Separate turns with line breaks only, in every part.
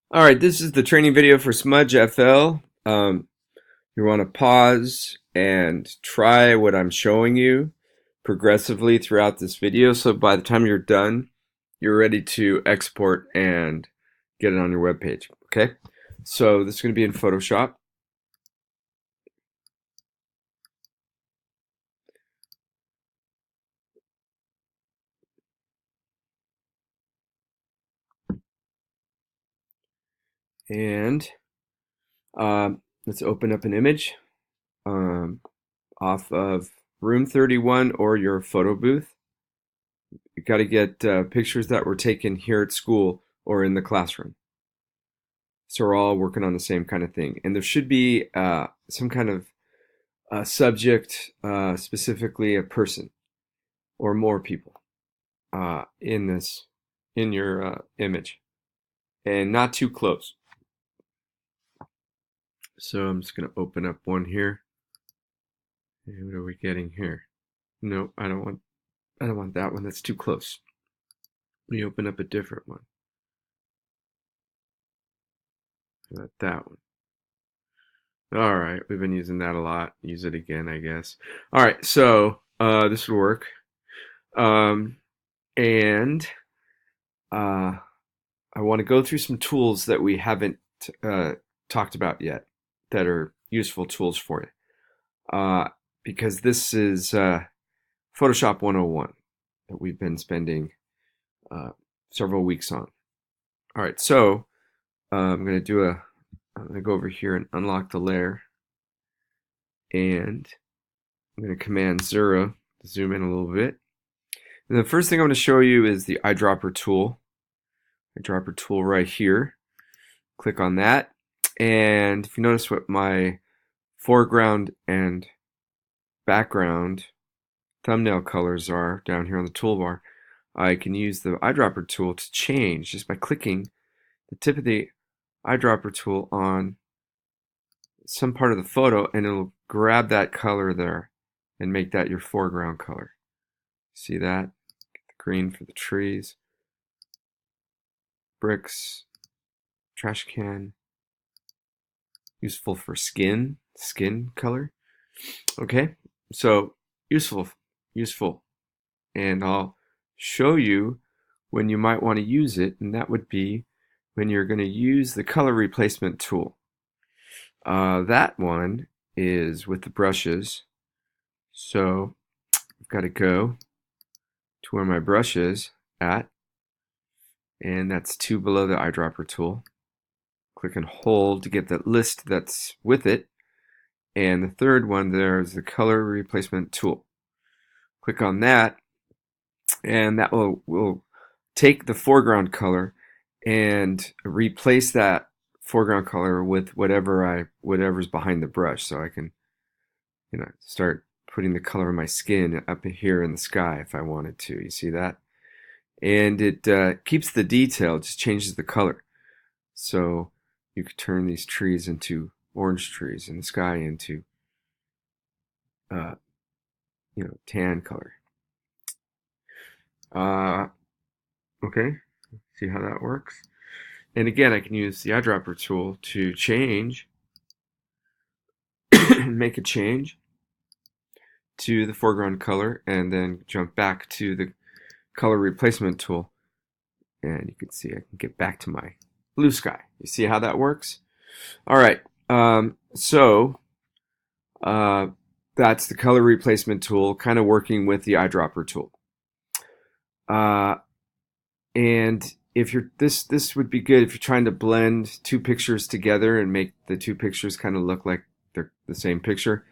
All right, this is the training video for SmudgeFL. You want to pause and try what I'm showing you progressively throughout this video. So by the time you're done, you're ready to export and get it on your web page. Okay, so this is going to be in Photoshop. And let's open up an image um, off of room 31 or your photo booth. You got to get pictures that were taken here at school or in the classroom. So we're all working on the same kind of thing. And there should be some kind of subject, specifically a person or more people in your image, and not too close. So I'm just going to open up one here. And what are we getting here? No, I don't want that one. That's too close. Let me open up a different one. How about that one? All right, we've been using that a lot. Use it again, I guess. All right, so this will work. And I want to go through some tools that we haven't talked about yet that are useful tools for you. Because this is Photoshop 101 that we've been spending several weeks on. All right, so I'm going to go over here and unlock the layer. And I'm going to Command 0 to zoom in a little bit. And the first thing I'm going to show you is the eyedropper tool. Eyedropper tool right here. Click on that. And if you notice what my foreground and background thumbnail colors are down here on the toolbar, I can use the eyedropper tool to change just by clicking the tip of the eyedropper tool on some part of the photo, and it'll grab that color there and make that your foreground color. See that? Get the green for the trees, bricks, trash can. Useful for skin color. Okay, so useful. And I'll show you when you might want to use it, and that would be when you're going to use the color replacement tool. That one is with the brushes. So I've got to go to where my brush is at, and that's 2 below the eyedropper tool. Click and hold to get the list that's with it. And the third one there is the color replacement tool. Click on that, and that will take the foreground color and replace that foreground color with whatever's behind the brush. So I can, start putting the color of my skin up here in the sky if I wanted to. You see that? And it keeps the detail, just changes the color. So you could turn these trees into orange trees and the sky into tan color. Okay, see how that works? And again, I can use the eyedropper tool to change, make a change to the foreground color, and then jump back to the color replacement tool. And you can see I can get back to my blue sky. You see how that works? All right, so that's the color replacement tool, kind of working with the eyedropper tool. And if you're this would be good if you're trying to blend two pictures together and make the two pictures kind of look like they're the same picture.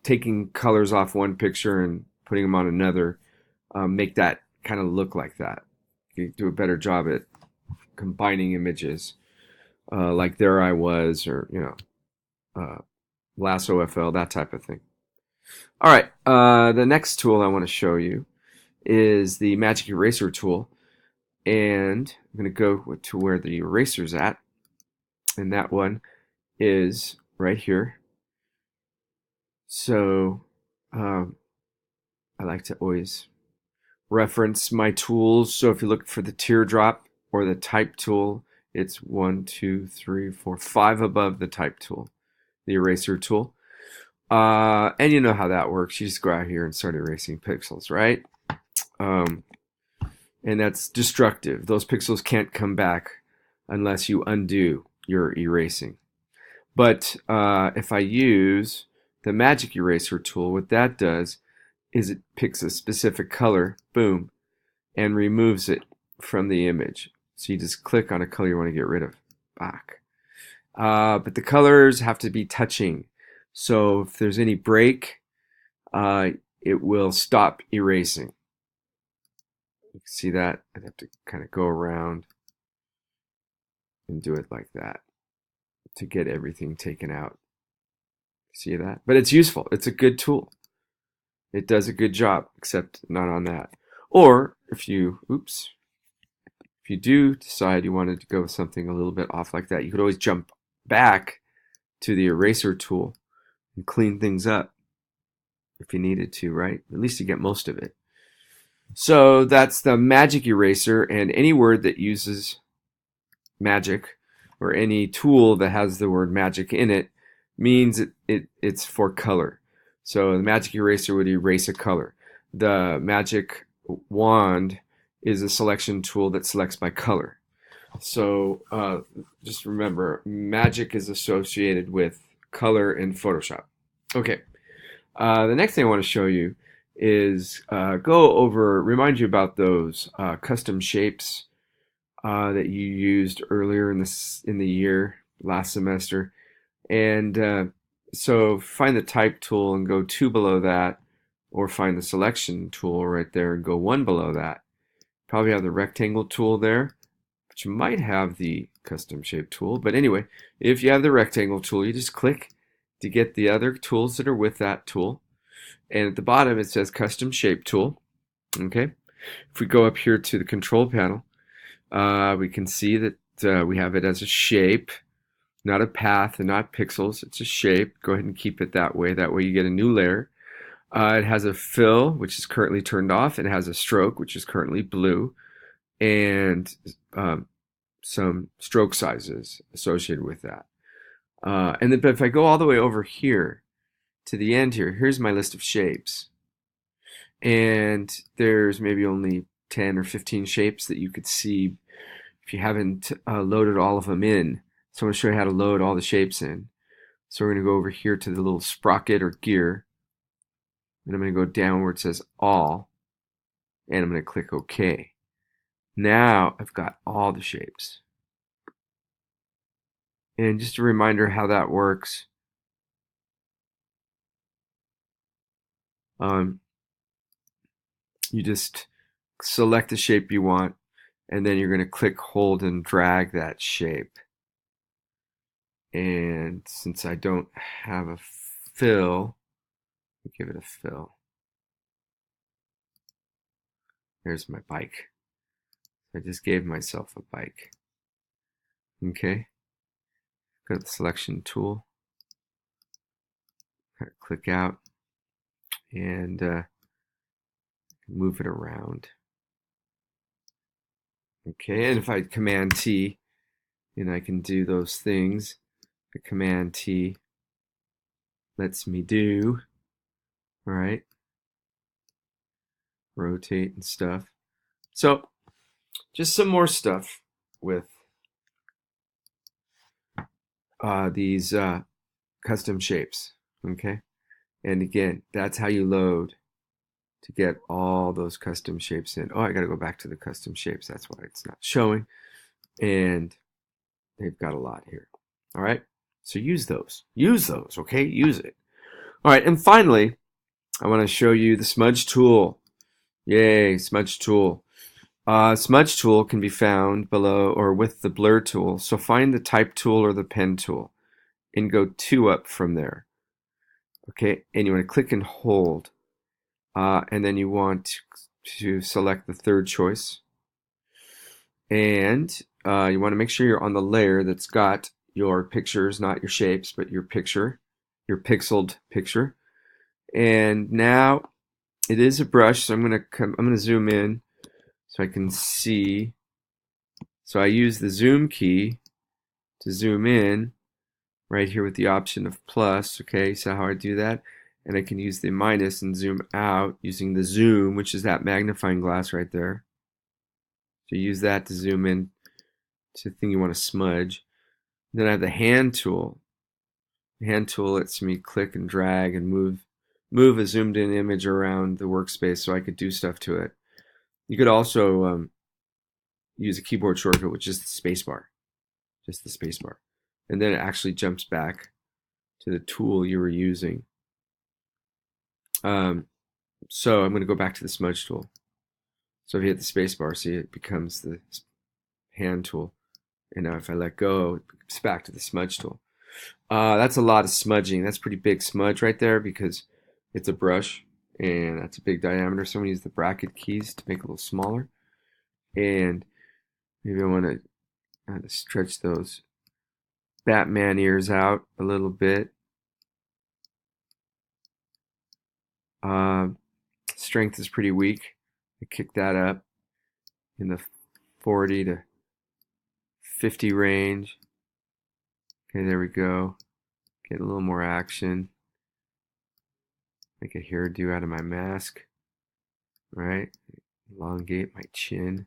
Taking colors off one picture and putting them on another, make that kind of look like that. You do a better job at combining images, like There I Was, or Lasso FL, that type of thing. All right, the next tool I want to show you is the Magic Eraser tool, and I'm going to go to where the eraser's at, and that one is right here. So I like to always reference my tools. So if you look for the teardrop or the type tool, it's 1, 2, 3, 4, 5 above the type tool, the eraser tool. And you know how that works. You just go out here and start erasing pixels, right? And that's destructive. Those pixels can't come back unless you undo your erasing. But if I use the magic eraser tool, what that does is it picks a specific color, boom, and removes it from the image. So you just click on a color you want to get rid of. Back. But the colors have to be touching. So if there's any break, it will stop erasing. You can see that? I'd have to kind of go around and do it like that to get everything taken out. See that? But it's useful. It's a good tool. It does a good job, except not on that. Or if you, if you do decide you wanted to go with something a little bit off like that, you could always jump back to the eraser tool and clean things up if you needed to, right? At least you get most of it. So that's the magic eraser, and any word that uses magic or any tool that has the word magic in it means it's for color. So the magic eraser would erase a color. The magic wand is a selection tool that selects by color. So just remember, magic is associated with color in Photoshop. Okay, the next thing I want to show you is remind you about those custom shapes that you used earlier in the year, last semester. And so find the type tool and go 2 below that, or find the selection tool right there and go 1 below that. Probably have the rectangle tool there, but you might have the custom shape tool. But anyway, if you have the rectangle tool, you just click to get the other tools that are with that tool. And at the bottom it says custom shape tool. Okay, if we go up here to the control panel, we can see that we have it as a shape, not a path and not pixels. It's a shape. Go ahead and keep it that way. That way you get a new layer. It has a fill, which is currently turned off. It has a stroke, which is currently blue, and some stroke sizes associated with that. And then, but if I go all the way over here to the end here, here's my list of shapes. And there's maybe only 10 or 15 shapes that you could see if you haven't loaded all of them in. So I'm going to show you how to load all the shapes in. So we're going to go over here to the little sprocket or gear. And I'm going to go down where it says all. And I'm going to click OK. Now I've got all the shapes. And just a reminder how that works. You just select the shape you want, and then you're going to click, hold, and drag that shape. And since I don't have a fill, I'll give it a fill. There's my bike. I just gave myself a bike. Okay. Go to the selection tool. Click out and move it around. Okay, and if I Command T, and I can do those things. The Command T lets me do, all right, rotate and stuff. So just some more stuff with these custom shapes, okay? And again, that's how you load to get all those custom shapes in. Oh, I gotta go back to the custom shapes. That's why it's not showing. And they've got a lot here. All right, so use those, okay? Use it. All right, and finally, I want to show you the smudge tool. Yay, smudge tool. Smudge tool can be found below or with the blur tool. So find the type tool or the pen tool and go 2 up from there. Okay, and you want to click and hold. And then you want to select the third choice. And you want to make sure you're on the layer that's got your pictures, not your shapes, but your picture, your pixeled picture. And now it is a brush, so I'm gonna zoom in so I can see So I use the zoom key to zoom in right here with the option of plus. Okay, so how I do that? And I can use the minus and zoom out using the zoom, which is that magnifying glass right there. So use that to zoom in to the thing you want to smudge. Then I have the hand tool. The hand tool lets me click and drag and move a zoomed in image around the workspace so I could do stuff to it. You could also use a keyboard shortcut, which is the spacebar, just the spacebar. And then it actually jumps back to the tool you were using. So I'm going to go back to the smudge tool. So if you hit the spacebar, see, it becomes the hand tool. And now if I let go, it's back to the smudge tool. That's a lot of smudging. That's pretty big smudge right there because it's a brush and that's a big diameter. So I'm going to use the bracket keys to make it a little smaller. And maybe I want to stretch those Batman ears out a little bit. Strength is pretty weak. I kick that up in the 40 to 50 range. Okay, there we go. Get a little more action. Make a hairdo out of my mask. Right? Elongate my chin.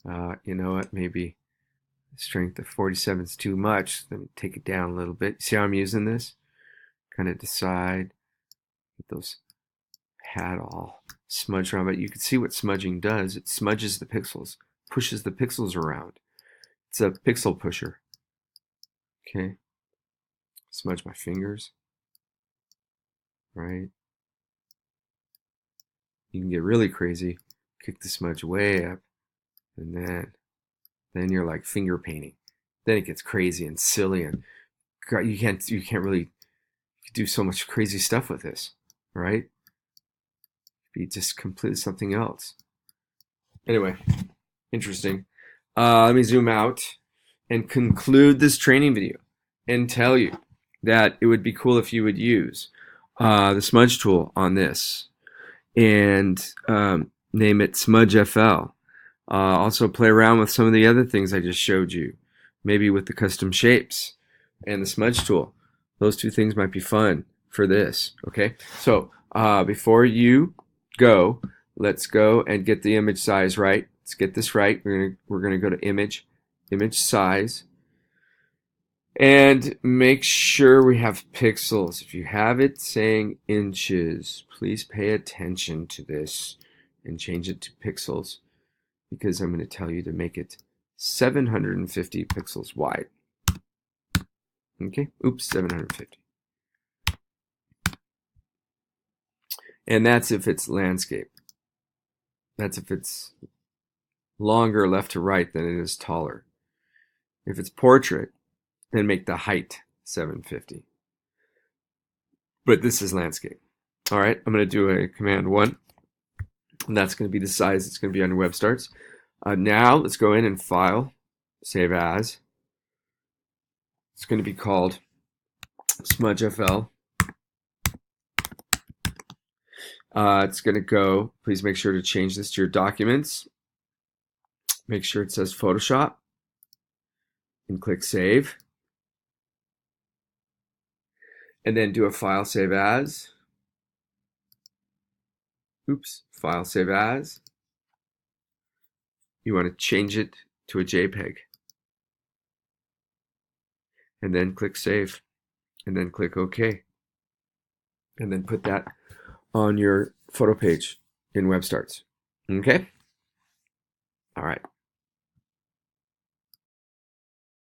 You know what? Maybe strength of 47 is too much. Let me take it down a little bit. See how I'm using this? Kind of decide. Get those hat all smudged around. But you can see what smudging does. It smudges the pixels, pushes the pixels around. It's a pixel pusher. Okay. Smudge my fingers. Right. You can get really crazy. Kick the smudge way up. And then you're like finger painting. Then it gets crazy and silly, and you can't really do so much crazy stuff with this, right? Be just completely something else. Anyway, interesting. Let me zoom out and conclude this training video and tell you that it would be cool if you would use the smudge tool on this and name it SmudgeFL. Also play around with some of the other things I just showed you, maybe with the custom shapes and the smudge tool. Those two things might be fun for this, okay? So before you go, let's go and get the image size right. Let's get this right. We're gonna go to image size, and make sure we have pixels. If you have it saying inches, please pay attention to this and change it to pixels, because I'm going to tell you to make it 750 pixels wide. Okay, oops, 750. And that's if it's landscape. That's if it's longer left to right than it is taller. If it's portrait, then make the height 750. But this is landscape. All right, I'm going to do a command 1. And that's going to be the size it's going to be on your web starts. Now let's go in and file, save as. It's going to be called SmudgeFL. It's going to go, please make sure to change this to your documents. Make sure it says Photoshop and click save. And then do a file, save as. Oops, file, save as. You want to change it to a JPEG. And then click save. And then click OK. And then put that on your photo page in WebStarts. Okay? All right.